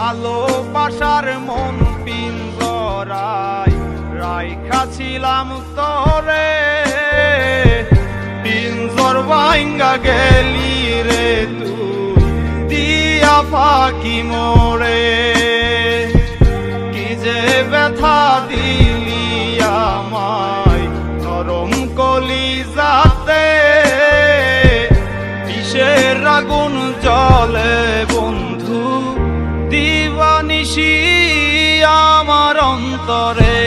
ভালোবাসার মন পিঞ্জরায় রাইখাছিলাম তোরে, পিঞ্জর ভাঙ্গা গেলি রে তুই দিয়া ফাঁকি মোরে। কি যে ব্যথা দিলি আমায় নরম কলিজাতে, কিসের আগুন জ্বলে বন্ধু দিবানিশি আমার অন্তরে।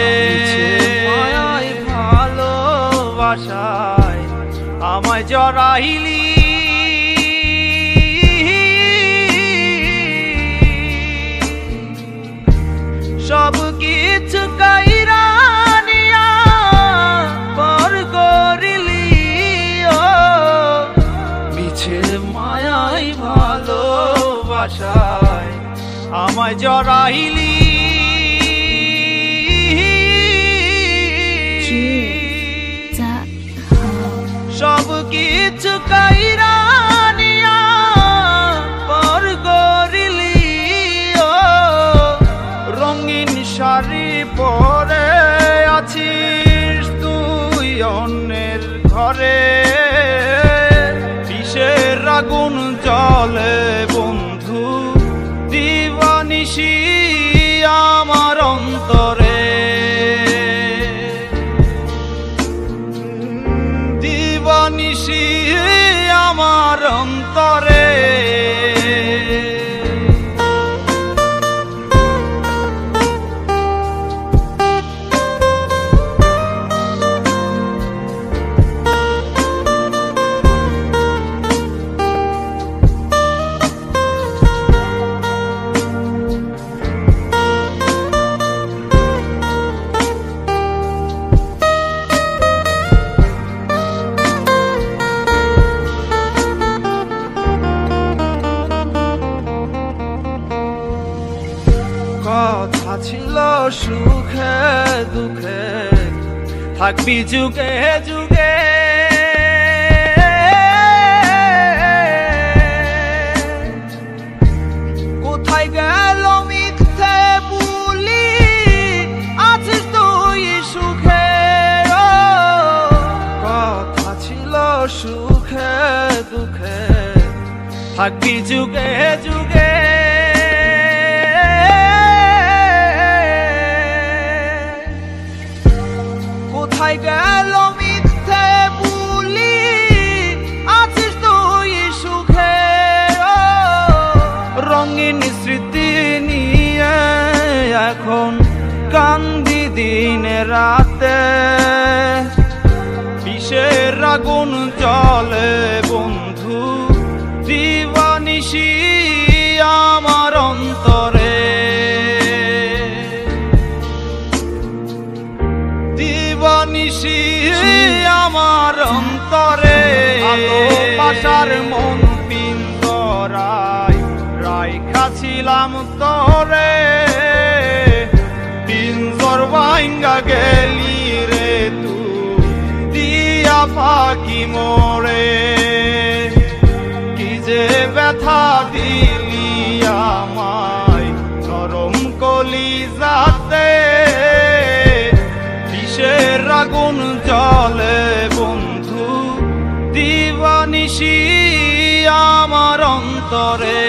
ভালোবাসায় আমায় জড়াইলি, সব কিছু কাইরা নিয়া পর করিলি। ও মিছে মায়াই ভালোবাসায় আমায় জড়াইলি। সব কিছু কাইরা নিয়া পর করিলি। ও রঙিন শাড়ি পরে আছিস তুই অন্যের ঘরে, কিসের আগুন জ্বলে বন্ধু দিবানিশি আমার অন্তরে। দিবানিশি আমার অন্তরে। কথা ছিল সুখে দুঃখে থাকবি যুগে যুগে, কোথায় গেল মিথ্যে বুলি আছিস তুই সুখে। কথা ছিল সুখে দুঃখে থাকবি যুগে যুগে, কোথায় গেল মিথ্যে বুলি আছিস তুই সুখে। রঙিন স্মৃতি নিয়ে এখন কান্দি দিনে রাতে, কিসের আগুন জ্বলে বন্ধু দিবানিশি আমার অন্তরে। দিবানিশি আমার অন্তরে। ভালোবাসার মন পিঞ্জরায় রাইখাছিলাম তোরে, পিঞ্জর ভাঙ্গা গেলি রে তুই দিয়া ফাঁকি মোরে। কি যে ব্যথা দিলি আমায় নরম কলিজাতে, কিসের আগুন জ্বলে বন্ধু দিবানিশি আমার অন্তরে।